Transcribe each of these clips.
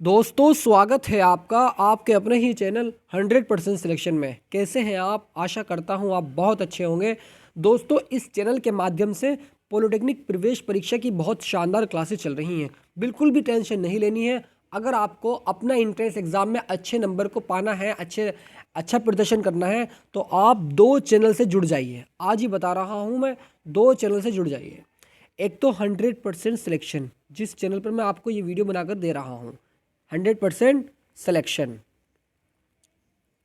दोस्तों स्वागत है आपका आपके अपने ही चैनल 100% सिलेक्शन में। कैसे हैं आप? आशा करता हूं आप बहुत अच्छे होंगे। दोस्तों इस चैनल के माध्यम से पॉलिटेक्निक प्रवेश परीक्षा की बहुत शानदार क्लासेस चल रही हैं। बिल्कुल भी टेंशन नहीं लेनी है। अगर आपको अपना एंट्रेंस एग्ज़ाम में अच्छे नंबर को पाना है, अच्छा प्रदर्शन करना है, तो आप दो चैनल से जुड़ जाइए। आज ही बता रहा हूँ मैं, दो चैनल से जुड़ जाइए। एक तो 100% सिलेक्शन, जिस चैनल पर मैं आपको ये वीडियो बनाकर दे रहा हूँ, 100% सिलेक्शन,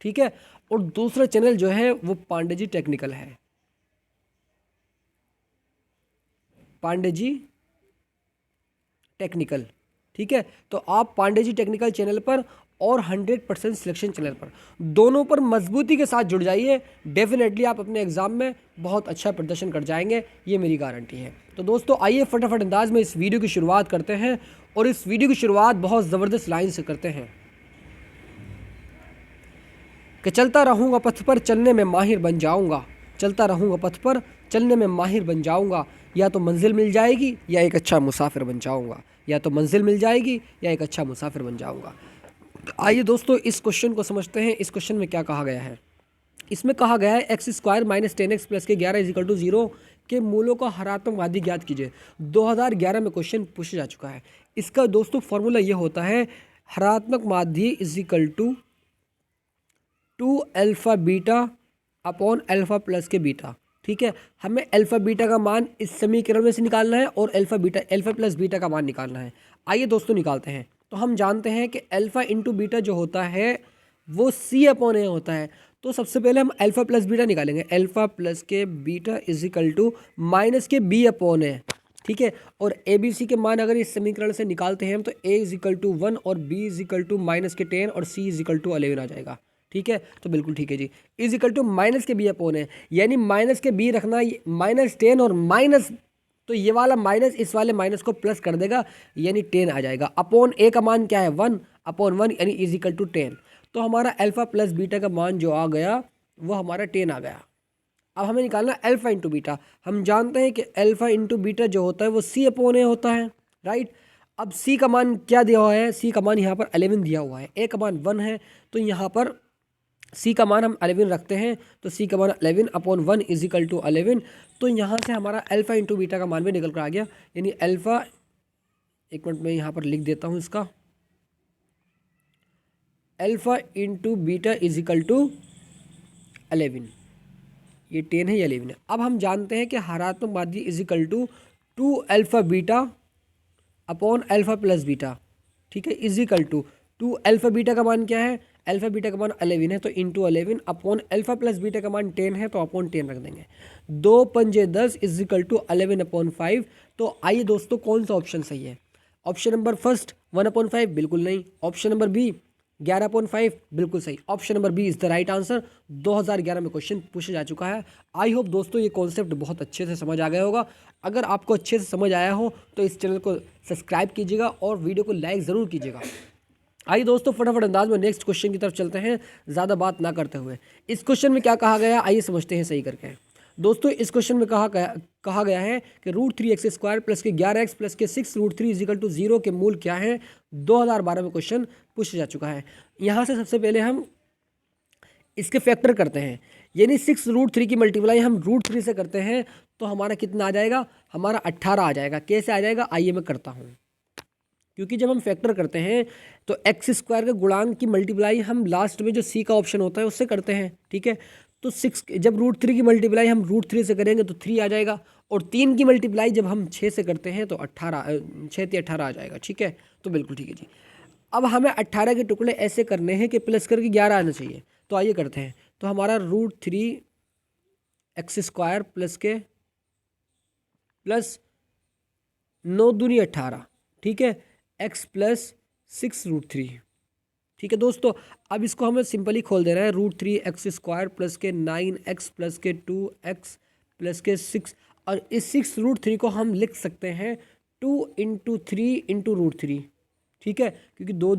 ठीक है। और दूसरा चैनल जो है वो पांडे जी टेक्निकल है, पांडे जी टेक्निकल, ठीक है। तो आप पांडे जी टेक्निकल चैनल पर और 100% सिलेक्शन चैनल पर, दोनों पर मजबूती के साथ जुड़ जाइए। डेफिनेटली आप अपने एग्जाम में बहुत अच्छा प्रदर्शन कर जाएंगे, ये मेरी गारंटी है। तो दोस्तों आइए फटाफट अंदाज में इस वीडियो की शुरुआत करते हैं। और इस वीडियो की शुरुआत बहुत ज़बरदस्त लाइन से करते हैं कि चलता रहूँगा पथ पर चलने में माहिर बन जाऊँगा, चलता रहूँगा पथ पर चलने में माहिर बन जाऊँगा। या तो मंजिल मिल जाएगी या एक अच्छा मुसाफिर बन जाऊँगा, या तो मंजिल मिल जाएगी या एक अच्छा मुसाफिर बन जाऊँगा। आइए दोस्तों इस क्वेश्चन को समझते हैं। इस क्वेश्चन में क्या कहा गया है? इसमें कहा गया है x square minus 10x plus के 11 इजिकल टू 0 के मूलों का हरात्मक माध्य ज्ञात कीजिए। 2011 में क्वेश्चन पूछा जा चुका है। इसका दोस्तों फॉर्मूला ये होता है, हरात्मक माध्य is equal to 2 alpha beta upon alpha plus के बीटा, ठीक है। हमें अल्फ़ा बीटा का मान इस समीकरण में से निकालना है और अल्फ़ा प्लस बीटा का मान निकालना है। आइए दोस्तों निकालते हैं। तो हम जानते हैं कि अल्फ़ा इंटू बीटा जो होता है वो सी अपॉन ए होता है। तो सबसे पहले हम अल्फ़ा प्लस बीटा निकालेंगे। अल्फ़ा प्लस के beta is equal to minus के बी अपॉन ए, ठीक है। और ए बी सी के मान अगर इस समीकरण से निकालते हैं तो ए इज इक्वल टू 1 और b is equal to minus के 10 और सी इज इक्वल टू 11 आ जाएगा, ठीक है। तो बिल्कुल ठीक है जी। इज इक्वल टू माइनस के बी अपॉन है, यानी माइनस के बी रखना, माइनस 10 और माइनस, तो ये वाला माइनस इस वाले माइनस को प्लस कर देगा, यानी 10 आ जाएगा। अपॉन ए का मान क्या है? 1 अपॉन 1 यानी इज इक्वल टू 10। तो हमारा अल्फा प्लस बीटा का मान जो आ गया वो हमारा 10 आ गया। अब हमें निकालना अल्फा इंटू बीटा। हम जानते हैं कि अल्फा इंटू बीटा जो होता है वो सी अपॉन ए होता है, राइट। अब सी का मान क्या दिया हुआ है? सी का मान यहाँ पर 11 दिया हुआ है, ए का मान 1 है, तो यहाँ पर सी का मान हम 11 रखते हैं। तो सी का मान 11 अपॉन 1 इज इक्वल टू 11। तो यहाँ से हमारा अल्फा इंटू बीटा का मान भी निकल कर आ गया, यानी अल्फा, एक मिनट में यहाँ पर लिख देता हूँ इसका, alpha into beta is equal to 11। ये 10 है या 11 है। अब हम जानते हैं कि हरात्मक माध्य is equal to 2 alpha beta upon alpha plus beta, ठीक है, is equal to 2 alpha beta का मान क्या है? अल्फा बीटा का मान 11 है, तो into 11 upon alpha plus beta का मान 10 है, तो अपॉन 10 रख देंगे। 2 पंजे 10 इज इक्वल टू 11 अपॉन 5। तो आइए दोस्तों कौन सा ऑप्शन सही है? ऑप्शन नंबर फर्स्ट 1 अपॉन 5 बिल्कुल नहीं। ऑप्शन नंबर बी 11/5 बिल्कुल सही। Option number b is the right answer. 2011 में क्वेश्चन पूछा जा चुका है। आई होप दोस्तों ये कॉन्सेप्ट बहुत अच्छे से समझ आ गया होगा। अगर आपको अच्छे से समझ आया हो तो इस चैनल को सब्सक्राइब कीजिएगा और वीडियो को लाइक ज़रूर कीजिएगा। आइए दोस्तों फटाफट अंदाज में नेक्स्ट क्वेश्चन की तरफ चलते हैं, ज़्यादा बात ना करते हुए। इस क्वेश्चन में क्या कहा गया आइए समझते हैं सही करके। दोस्तों इस क्वेश्चन में कहा गया है कि √3x² प्लस के 11x प्लस के 6√3 इजिकल टू 0 के मूल क्या है? 2012 में क्वेश्चन पूछा जा चुका है। यहाँ से सबसे पहले हम इसके फैक्टर करते हैं, यानी 6√3 की मल्टीप्लाई हम √3 से करते हैं, तो हमारा कितना आ जाएगा? हमारा 18 आ जाएगा। कैसे आ जाएगा आइए मैं करता हूँ। क्योंकि जब हम फैक्टर करते हैं तो x² के गुणांक की मल्टीप्लाई हम लास्ट में जो सी का ऑप्शन होता है उससे करते हैं, ठीक है। तो 6 जब √3 की मल्टीप्लाई हम √3 से करेंगे तो 3 आ जाएगा, और 3 की मल्टीप्लाई जब हम 6 से करते हैं तो 18, 6 × 18 आ जाएगा, ठीक है। तो बिल्कुल ठीक है जी। अब हमें 18 के टुकड़े ऐसे करने हैं कि प्लस करके 11 आना चाहिए। तो आइए करते हैं। तो हमारा √3x² प्लस के प्लस 9 दूनी 18, ठीक है, x प्लस 6√3, ठीक है दोस्तों। अब इसको हमें सिंपली खोल देना है। √3x² प्लस के 9x प्लस के 2x प्लस के 6, और इस 6√3 को हम लिख सकते हैं 2 × 3 × √3, ठीक है, क्योंकि 2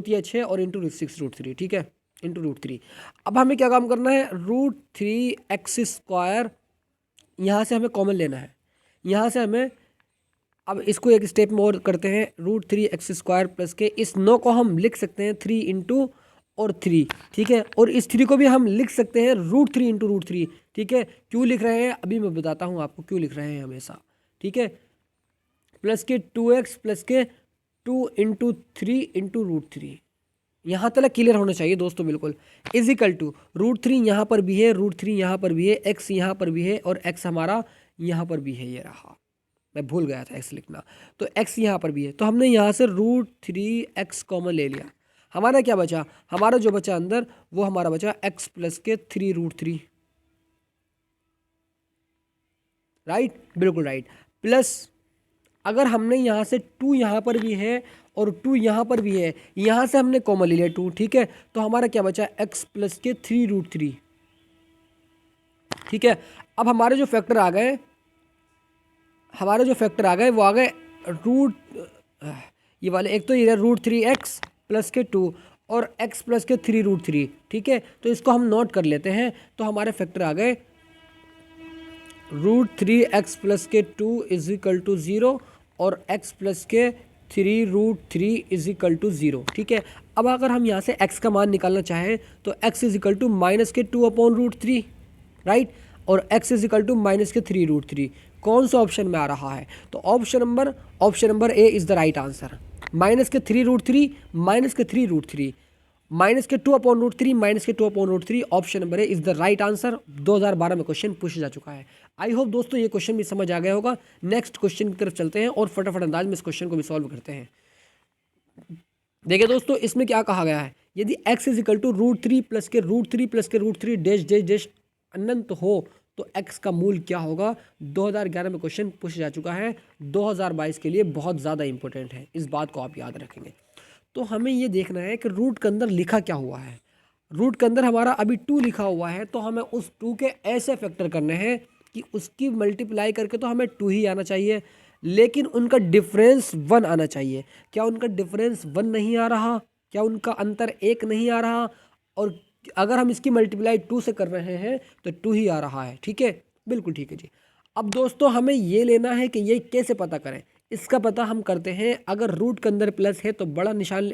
3 6 और इंटू 6√3, ठीक है, इंटू √3। अब हमें क्या काम करना है? √3x², यहाँ से हमें कॉमन लेना है, यहाँ से हमें अब इसको एक स्टेप में और करते हैं। √3x² प्लस के इस 9 को हम लिख सकते हैं 3 इंटू और 3, ठीक है। और इस 3 को भी हम लिख सकते हैं √3 इंटू √3, ठीक है। क्यों लिख रहे हैं अभी मैं बताता हूँ आपको क्यों लिख रहे हैं हमेशा, ठीक है। प्लस के 2x प्लस के 2 इंटू 3 इंटू √3, यहाँ तक क्लियर होना चाहिए दोस्तों बिल्कुल। इजिकल टू √3 यहाँ पर भी है, √3 यहाँ पर भी है, x यहाँ पर भी है और x हमारा यहाँ पर भी है। ये रहा, मैं भूल गया था x लिखना, तो x यहाँ पर भी है। तो हमने यहाँ से √3x कॉमन ले लिया। हमारा क्या बचा, हमारा जो बचा अंदर वो हमारा बचा x प्लस के 3√3, राइट, बिल्कुल राइट। प्लस अगर हमने यहाँ से 2 यहाँ पर भी है और 2 यहाँ पर भी है, यहाँ से हमने कॉमन ले लिया 2, ठीक है। तो हमारा क्या बचा x प्लस के 3√3, ठीक है। अब हमारे जो फैक्टर आ गए, हमारे जो फैक्टर आ गए वो आ गए ये वाले, एक तो ये √3x प्लस के 2 और x प्लस के 3√3, ठीक है। तो इसको हम नोट कर लेते हैं। तो हमारे फैक्टर आ गए √3x प्लस के 2 इज इक्वल टू 0 और x प्लस के 3√3 इज इक्वल टू 0, ठीक है। अब अगर हम यहाँ से x का मान निकालना चाहें तो x is equal to minus के 2/√3, राइट, और x is equal to minus के 3√3। कौन सा ऑप्शन में आ रहा है, तो option number A is the right answer. Minus के 3√3 माइनस के 3√3 माइनस के 2/√3 माइनस के 2/√3, option number A is the right answer. 2012 में क्वेश्चन पूछा जा चुका है। आई होप दोस्तों ये क्वेश्चन भी समझ आ गया होगा। नेक्स्ट क्वेश्चन की तरफ चलते हैं और फटाफट अंदाज में इस क्वेश्चन को भी सॉल्व करते हैं। देखिए दोस्तों इसमें क्या कहा गया है, यदि x is equal to √3 plus के √3 प्लस के √3 डैश डैश डैश अनंत हो तो x का मूल क्या होगा। 2011 में क्वेश्चन पूछा जा चुका है, 2022 के लिए बहुत ज़्यादा इंपॉर्टेंट है, इस बात को आप याद रखेंगे। तो हमें ये देखना है कि रूट के अंदर लिखा क्या हुआ है। रूट के अंदर हमारा अभी 2 लिखा हुआ है, तो हमें उस 2 के ऐसे फैक्टर करने हैं कि उसकी मल्टीप्लाई करके तो हमें 2 ही आना चाहिए, लेकिन उनका डिफरेंस 1 आना चाहिए। क्या उनका डिफरेंस 1 नहीं आ रहा, क्या उनका अंतर 1 नहीं आ रहा, और अगर हम इसकी मल्टीप्लाई 2 से कर रहे हैं तो 2 ही आ रहा है, ठीक है, बिल्कुल ठीक है जी। अब दोस्तों हमें ये लेना है कि ये कैसे पता करें। इसका पता हम करते हैं, अगर रूट के अंदर प्लस है तो बड़ा निशान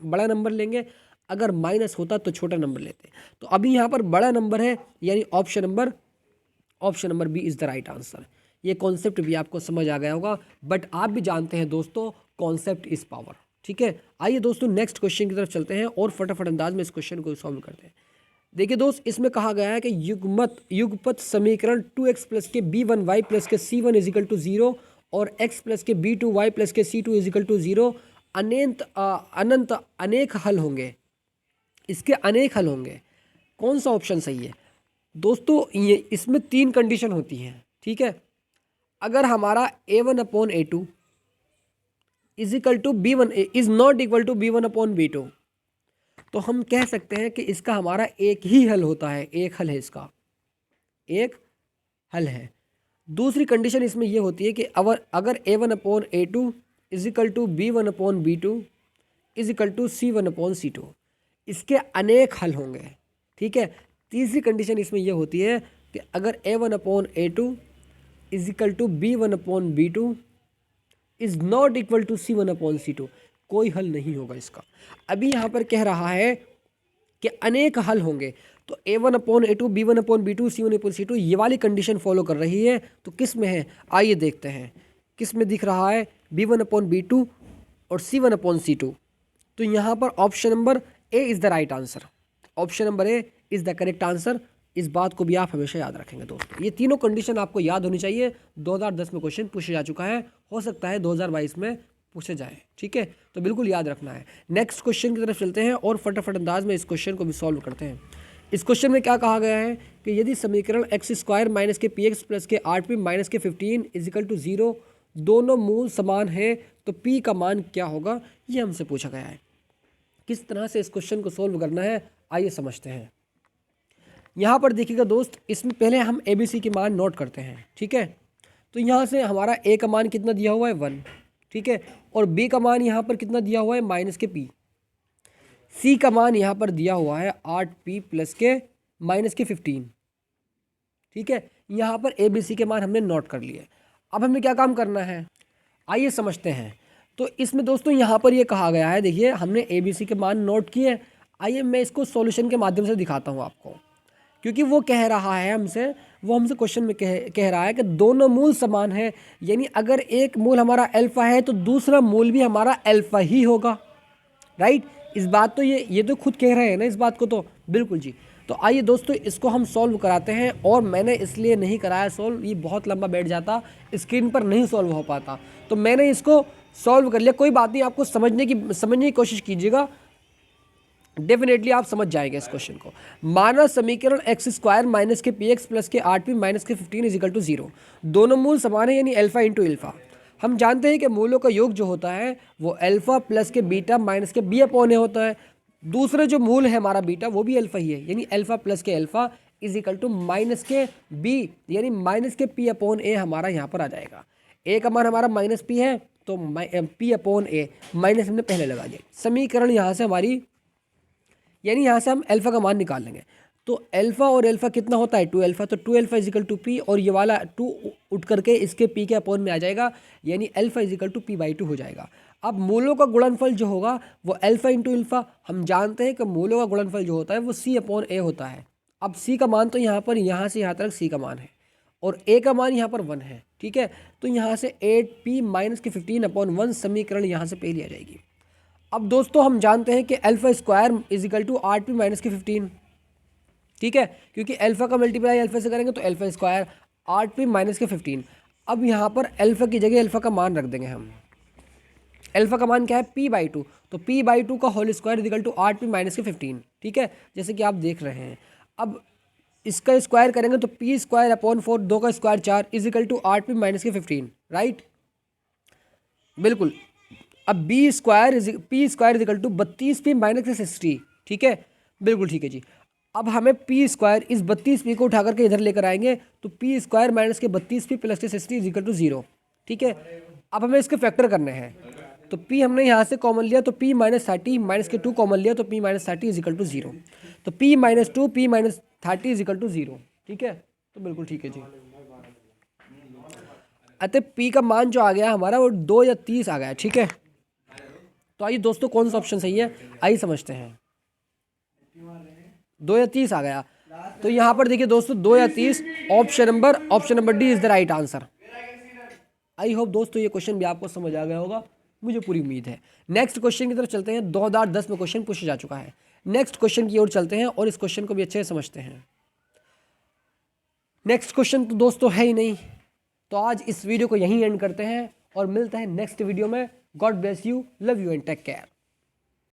बड़ा नंबर लेंगे, अगर माइनस होता तो छोटा नंबर लेते। तो अभी यहाँ पर बड़ा नंबर है, यानी option number b is the right answer. ये कॉन्सेप्ट भी आपको समझ आ गया होगा, बट आप भी जानते हैं दोस्तों कॉन्सेप्ट इज़ पावर, ठीक है। आइए दोस्तों नेक्स्ट क्वेश्चन की तरफ चलते हैं और फटाफट अंदाज में इस क्वेश्चन को सॉल्व करते हैं। देखिए दोस्त इसमें कहा गया है कि युगपत समीकरण 2x प्लस के b1y प्लस के c1 इज इक्वल टू 0 और x प्लस के b2y प्लस के c2 इज इक्वल टू 0 अनंत अनेक हल होंगे। इसके अनेक हल होंगे, कौन सा ऑप्शन सही है दोस्तों। ये इसमें 3 कंडीशन होती हैं, ठीक है। अगर हमारा a1/a2 is equal to b1 is not equal to b1/b2, तो हम कह सकते हैं कि इसका हमारा एक ही हल होता है, एक हल है, इसका एक हल है। दूसरी कंडीशन इसमें यह होती है कि अगर a1/a2 is equal to b1/b2 is equal to c1/c2, इसके अनेक हल होंगे, ठीक है। तीसरी कंडीशन इसमें यह होती है कि अगर a1/a2 is equal to b1/b2 is not equal to c1/c2, कोई हल नहीं होगा इसका। अभी यहाँ पर कह रहा है कि अनेक हल होंगे, तो a1/a2 b1/b2 c1/c2 ये वाली कंडीशन फॉलो कर रही है। तो किस में है, आइए देखते हैं किस में दिख रहा है, b1/b2 और c1/c2। तो यहाँ पर option number A is the right answer. Option number A is the correct answer. इस बात को भी आप हमेशा याद रखेंगे दोस्तों, ये तीनों कंडीशन आपको याद होनी चाहिए। 2010 में क्वेश्चन पूछा जा चुका है, हो सकता है 2022 में पूछे जाए, ठीक है, तो बिल्कुल याद रखना है। नेक्स्ट क्वेश्चन की तरफ चलते हैं और फटाफट अंदाज में इस क्वेश्चन को भी सॉल्व करते हैं। इस क्वेश्चन में क्या कहा गया है कि यदि समीकरण x² माइनस के px प्लस के 8p माइनस के 15 इज इक्वल टू 0 दोनों मूल समान है तो p का मान क्या होगा, ये हमसे पूछा गया है। किस तरह से इस क्वेश्चन को सॉल्व करना है आइए समझते हैं। यहाँ पर देखिएगा दोस्त, इसमें पहले हम ABC के मान नोट करते हैं, ठीक है। तो यहाँ से हमारा A का मान कितना दिया हुआ है 1, ठीक है, और B का मान यहाँ पर कितना दिया हुआ है माइनस के P। C का मान यहाँ पर दिया हुआ है 8P प्लस के माइनस के 15, ठीक है। यहाँ पर ABC के मान हमने नोट कर लिए। अब हमें क्या काम करना है, आइए समझते हैं। तो इसमें दोस्तों यहाँ पर ये कहा गया है, देखिए हमने ABC के मान नोट किए। आइए मैं इसको सॉल्यूशन के माध्यम से दिखाता हूँ आपको, क्योंकि वो कह रहा है हमसे, वो हमसे क्वेश्चन में कह रहा है कि दोनों मूल समान है, यानी अगर एक मूल हमारा अल्फ़ा है तो दूसरा मूल भी हमारा अल्फ़ा ही होगा, राइट। इस बात तो ये तो खुद कह रहे हैं ना इस बात को, तो बिल्कुल जी। तो आइए दोस्तों इसको हम सॉल्व कराते हैं, और मैंने इसलिए नहीं कराया सॉल्व, ये बहुत लंबा बैठ जाता, स्क्रीन पर नहीं सॉल्व हो पाता, तो मैंने इसको सॉल्व कर लिया। कोई बात नहीं, आपको समझने की कोशिश कीजिएगा, डेफिनेटली आप समझ जाएंगे इस क्वेश्चन को। माना समीकरण एक्स स्क्वायर माइनस के पी एक्स प्लस के 8p माइनस के 15 इज इक्वल टू 0। दोनों मूल समान है, यानी अल्फा इंटू अल्फा। हम जानते हैं कि मूलों का योग जो होता है वो अल्फा प्लस के बीटा माइनस के बी अपॉन ए होता है। दूसरे जो मूल है हमारा बीटा, वो भी अल्फा ही है, यानी अल्फा प्लस के alpha is equal to minus के बी, यानी माइनस के पी अपॉन ए हमारा यहाँ पर आ जाएगा। ए का मान हमारा माइनस पी है, तो पी अपॉन ए माइनस हमने पहले लगा दिया। समीकरण यहाँ से हमारी, यानी यहाँ से हम अल्फ़ा का मान निकाल लेंगे। तो अल्फ़ा और अल्फ़ा कितना होता है 2 अल्फ़ा, तो 2 अल्फ़ा इजिकल टू पी, और ये वाला 2 उठ करके इसके पी के अपॉन में आ जाएगा, यानी अल्फ़ा इजिकल टू p/2 हो जाएगा। अब मूलों का गुणनफल जो होगा वो अल्फ़ा इंटू अल्फ़ा, हम जानते हैं कि मूलों का गुणनफल जो होता है वो c अपॉन ए होता है। अब c का मान तो यहाँ पर, यहाँ से यहाँ तक c का मान है, और a का मान यहाँ पर 1 है, ठीक है। तो यहाँ से 8p माइनस के 15 अपॉन 1 समीकरण यहाँ से पहली आ जाएगी। अब दोस्तों हम जानते हैं कि alpha square is equal to 8p minus के 15, ठीक है, क्योंकि अल्फ़ा का मल्टीप्लाई अल्फ़ा से करेंगे तो अल्फ़ा स्क्वायर 8p माइनस के 15। अब यहाँ पर अल्फ़ा की जगह अल्फ़ा का मान रख देंगे हम। अल्फ़ा का मान क्या है p/2, तो p/2 का whole square is equal to 8p minus के 15, ठीक है, जैसे कि आप देख रहे हैं। अब इसका स्क्वायर करेंगे तो p स्क्वायर अपॉन 4, 2 का square 4 is equal to 8p minus के 15, राइट, बिल्कुल। अब p square is equal to 32p minus के 60, ठीक है, बिल्कुल ठीक है जी। अब हमें पी स्क्वायर इस 32p को उठा करके इधर लेकर आएंगे, तो पी स्क्वायर माइनस के 32p प्लस के 60 इज इक्वल टू 0, ठीक है। अब हमें इसके फैक्टर करने हैं, तो p हमने यहाँ से कॉमन लिया, तो p माइनस 30 माइनस के 2 कॉमन लिया, तो p minus 30 is equal to 0, तो p minus 2 p minus 30 is equal to 0, ठीक है, तो बिल्कुल ठीक है जी। अतः p का मान जो आ गया हमारा वो 2 या 30 आ गया, ठीक है। तो आइए दोस्तों कौन सा ऑप्शन सही है, आइए समझते हैं। 2 या 30 आ गया, तो यहाँ पर देखिए दोस्तों 2 या 30, option number D is the right answer. I hope दोस्तों ये क्वेश्चन भी आपको समझ आ गया होगा, मुझे पूरी उम्मीद है। नेक्स्ट क्वेश्चन की तरफ चलते हैं। 2010 में क्वेश्चन पूछा जा चुका है। नेक्स्ट क्वेश्चन की ओर चलते हैं और इस क्वेश्चन को भी अच्छे से समझते हैं। नेक्स्ट क्वेश्चन तो दोस्तों है ही नहीं, तो आज इस वीडियो को यहीं एंड करते हैं और मिलते हैं नेक्स्ट वीडियो में। God bless you, love you and take care.